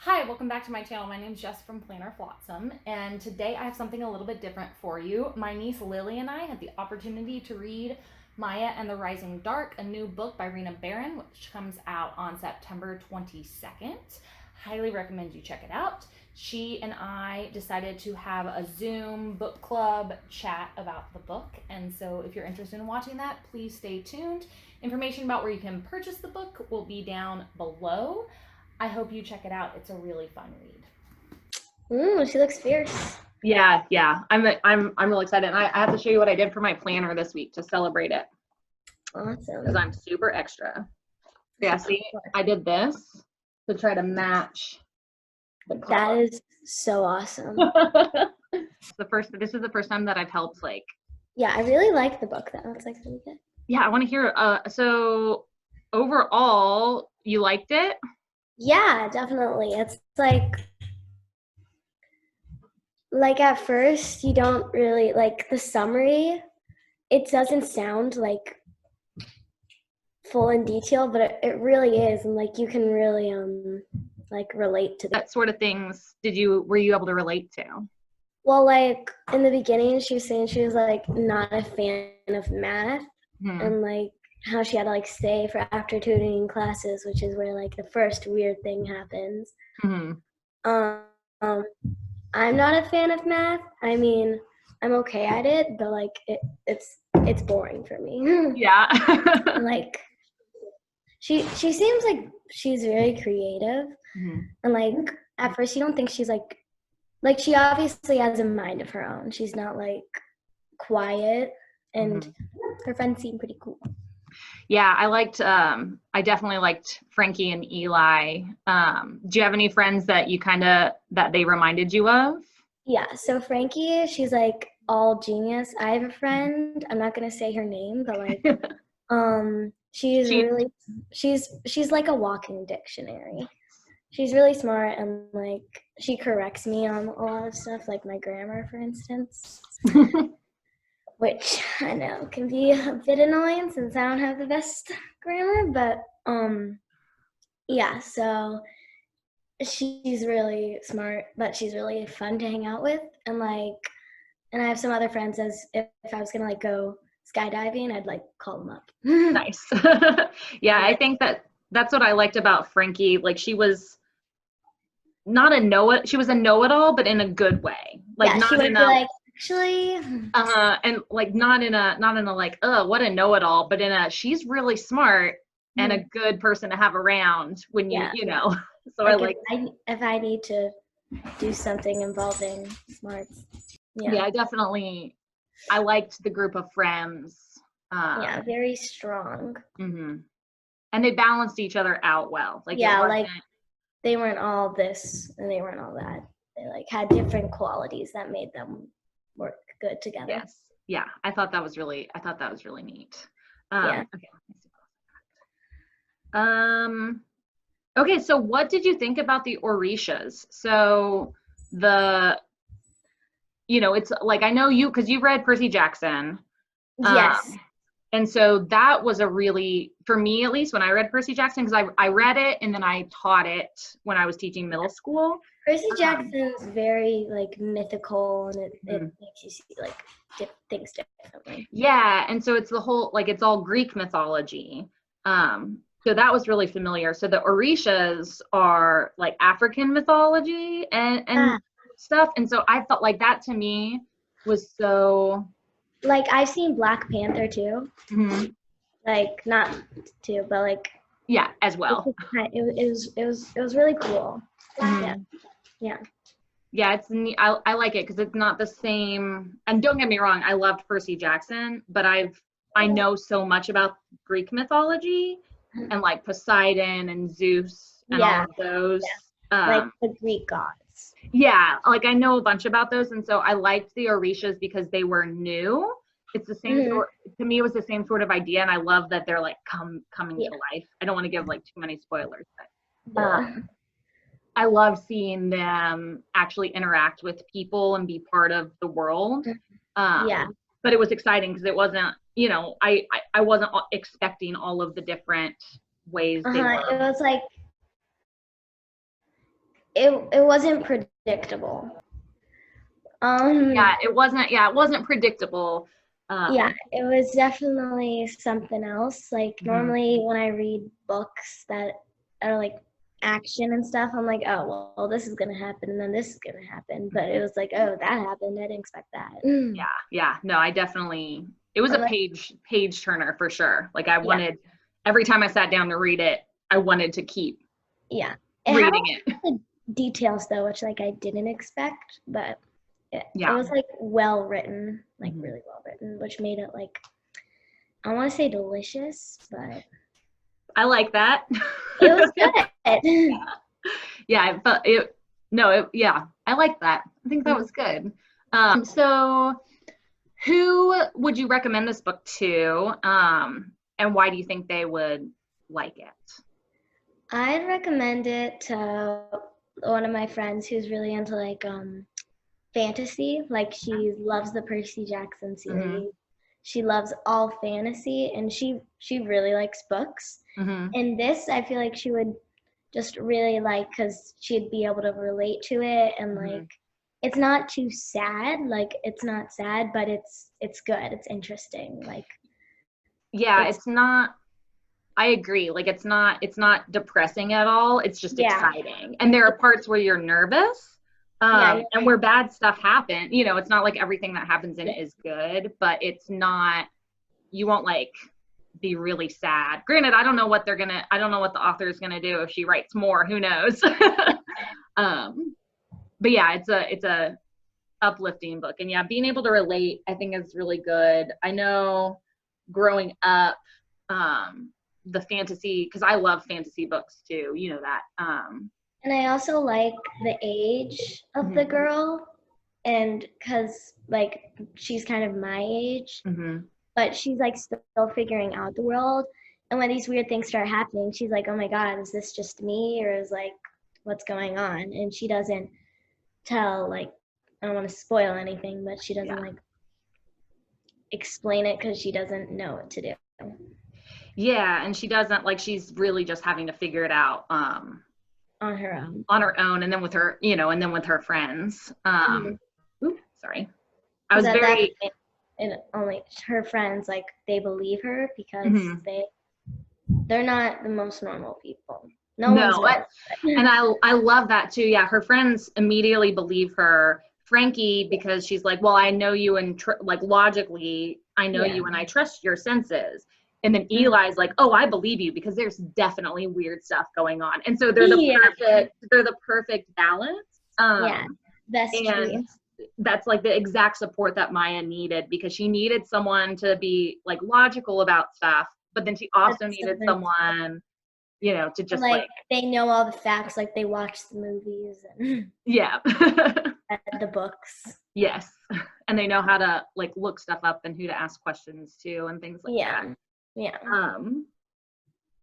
Hi, welcome back to my channel. My name is Jess from Planner Flotsam, and today I have something a little bit different for you. My niece Lily and I had the opportunity to read Maya and the Rising Dark, a new book by Rena Baron, which comes out on September 22nd. Highly recommend you check it out. She and I decided to have a Zoom book club chat about the book, and so if you're interested in watching that, please stay tuned. Information about where you can purchase the book will be down below. I hope you check it out. It's a really fun read. Ooh, she looks fierce. Yeah. I'm really excited. And I have to show you what I did for my planner this week to celebrate it. Awesome. Because I'm super extra. Yeah, see, I did this to try to match the color. That is so awesome. This is the first time that I've helped Yeah, I really like the book. That looks like really good. Yeah, I want to hear so overall, you liked it? Yeah, definitely. It's like at first you don't really like the summary. It doesn't sound like full in detail, but it really is, and like you can really like relate to That sort of things were you able to relate to? Well, like in the beginning she was saying she was like not a fan of math, and like how she had to like stay for after tutoring classes, which is where like the first weird thing happens. I'm not a fan of math. I mean, I'm okay at it, but like it's boring for me. Yeah. Like she seems like she's very creative, and like at first you don't think she's like she obviously has a mind of her own. She's not like quiet, and her friends seem pretty cool. Yeah, I definitely liked Frankie and Eli. Do you have any friends that that they reminded you of? Yeah, so Frankie, she's like all genius. I have a friend, I'm not gonna say her name, but like she's like a walking dictionary. She's really smart, and like she corrects me on a lot of stuff, like my grammar, for instance. Which I know can be a bit annoying since I don't have the best grammar, but yeah, so she's really smart, but she's really fun to hang out with, and I have some other friends, as if I was gonna like go skydiving, I'd like call them up. Nice. Yeah, I think that's what I liked about Frankie. Like she was not she was a know-it-all, but in a good way. Like yeah, not she would in be a like, actually, and like not in a like, oh, what a know-it-all, but in a she's really smart and a good person to have around when you know. So like if I need to do something involving smarts. Yeah, I liked the group of friends. Yeah, very strong. And they balanced each other out well. Like yeah, like they weren't all this and they weren't all that. They like had different qualities that made them work good together. Yes. Yeah, I thought that was really neat. Yeah. Okay, so what did you think about the Orishas? So it's like, I know because you read Percy Jackson. Yes. And so that was a really, for me at least, when I read Percy Jackson, because I read it and then I taught it when I was teaching middle school. Percy Jackson's very like mythical, and it makes you see like things differently. Yeah, and so it's the whole, like, it's all Greek mythology. So that was really familiar. So the Orishas are like African mythology and stuff. And so I felt like that to me was so. Like I've seen Black Panther too. Like not too, but like. Yeah, as well. It was really cool. Yeah. Yeah, it's neat. I like it because it's not the same. And don't get me wrong, I loved Percy Jackson, but I know so much about Greek mythology and like Poseidon and Zeus and all of those. Like the Greek gods. Yeah, like I know a bunch about those, and so I liked the Orishas because they were new. It's the same sort. To me, it was the same sort of idea, and I love that they're like coming to life. I don't want to give like too many spoilers, but I love seeing them actually interact with people and be part of the world. But it was exciting because it wasn't, I wasn't expecting all of the different ways they were. It was like it wasn't predictable. Yeah, it wasn't predictable. Yeah, it was definitely something else. Like normally when I read books that are like action and stuff, I'm like, oh well, this is gonna happen and then this is gonna happen. But it was like, oh, that happened. I didn't expect that. Yeah. No, it was I'm a like, page turner for sure. Like I wanted, every time I sat down to read it, I wanted to keep reading it. The details though, which like I didn't expect, but it was like well written, like really well written, which made it like, I want to say delicious, but I like that. it was good. Yeah, but I like that. I think that was good. So who would you recommend this book to? And why do you think they would like it? I'd recommend it to one of my friends who's really into like fantasy. Like she loves the Percy Jackson series. She loves all fantasy, and she really likes books. And this, I feel like she would just really like, because she'd be able to relate to it, and like it's not too sad. Like it's not sad, but it's good. It's interesting. Like it's not. I agree. Like it's not depressing at all. It's just exciting. And there are parts where you're nervous. And where bad stuff happens, it's not like everything that happens in it is good, but it's not, you won't like be really sad. Granted, I don't know what the author is gonna do if she writes more, who knows? But yeah, it's a uplifting book. And yeah, being able to relate, I think is really good. I know growing up, the fantasy, because I love fantasy books too, you know that. And I also like the age of the girl, and because like she's kind of my age, but she's like still figuring out the world. And when these weird things start happening, she's like, oh my God, is this just me, or is like what's going on? And she doesn't tell, like, I don't want to spoil anything, but she doesn't like explain it because she doesn't know what to do. Yeah, and she doesn't, like, she's really just having to figure it out on her own, and then with her, and then with her friends. Oops, sorry. I was and only her friends, like, they believe her because they're not the most normal people. And I love that too. Yeah, her friends immediately believe her. Frankie, because she's like, well, I know you, and like logically, I know you, and I trust your senses. And then Eli's like, oh, I believe you because there's definitely weird stuff going on. And so they're the perfect balance. That's true. That's like the exact support that Maya needed, because she needed someone to be like logical about stuff, but then she also needed someone, to just like they know all the facts, like they watch the movies and read the books. Yes. And they know how to like look stuff up and who to ask questions to and things like that.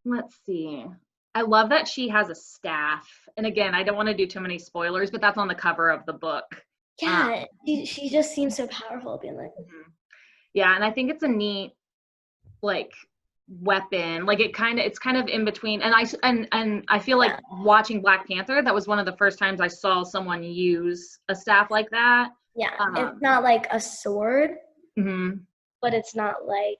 Let's see. I love that she has a staff. And again, I don't want to do too many spoilers, but that's on the cover of the book. Yeah, she just seems so powerful, being like. Yeah, and I think it's a neat like weapon. Like it's kind of in between. And I feel like watching Black Panther, that was one of the first times I saw someone use a staff like that. Yeah, it's not like a sword, but it's not like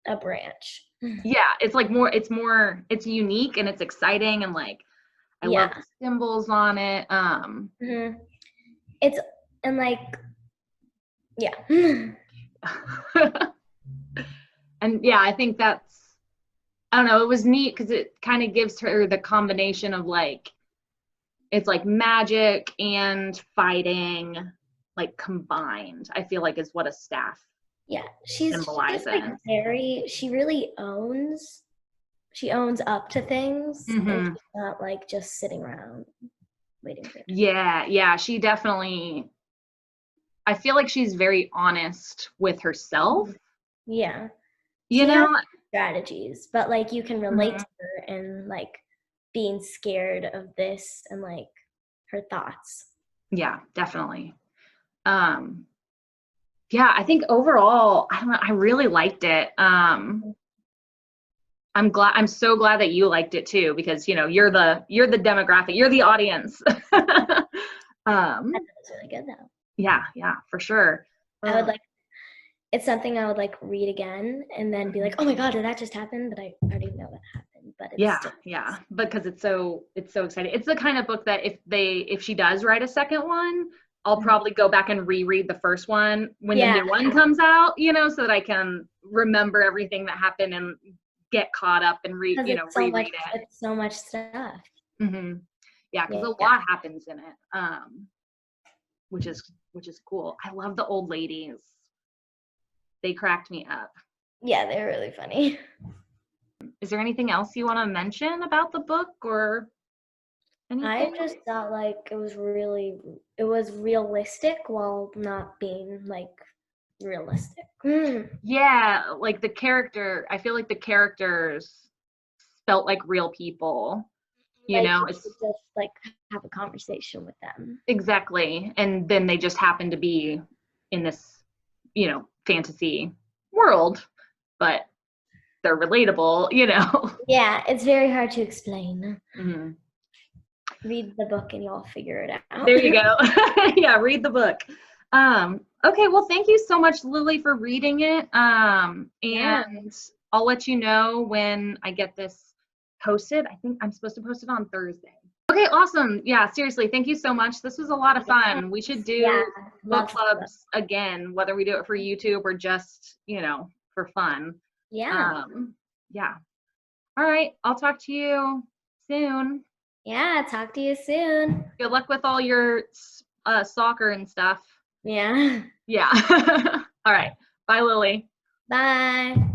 a branch. Yeah, it's like it's unique and it's exciting, and like I love the symbols on it. It's and like and yeah, I think that's, I don't know, it was neat because it kind of gives her the combination of like, it's like magic and fighting like combined, I feel like, is what a staff symbolizes. Like she really owns up to things, and she's not like just sitting around waiting for it. Yeah, she definitely, I feel like she's very honest with herself. Yeah. She has strategies, but like you can relate to her and like being scared of this and like her thoughts. Yeah, definitely. Yeah, I think overall, I don't know, I really liked it. I'm so glad that you liked it too, because you know, you're the demographic, you're the audience. That was really good though. Yeah, for sure. I would like, it's something I would like read again and then be like, oh my God, did that just happen? But I already know that happened, but it's still because it's so exciting. It's the kind of book that if she does write a second one, I'll probably go back and reread the first one when the new one comes out, you know, so that I can remember everything that happened and get caught up and reread it. It's so much stuff. Mm-hmm. Yeah, because a lot happens in it, which is cool. I love the old ladies. They cracked me up. Yeah, they're really funny. Is there anything else you want to mention about the book or anything? I just thought like it was realistic while not being like realistic. Yeah, like I feel like the characters felt like real people. You like, know, it's just like have a conversation with them. Exactly. And then they just happen to be in this, you know, fantasy world, but they're relatable, you know. Yeah, it's very hard to explain. Mm-hmm. Read the book and you'll figure it out. There you go. Yeah, read the book. Okay, well, thank you so much, Lily, for reading it. And I'll let you know when I get this posted. I think I'm supposed to post it on Thursday. Okay, awesome. Yeah, seriously, thank you so much. This was a lot of fun. We should do book clubs again, whether we do it for YouTube or just, you know, for fun. Yeah. Yeah. All right, I'll talk to you soon. Yeah, talk to you soon. Good luck with all your soccer and stuff. Yeah. Yeah. All right. Bye, Lily. Bye.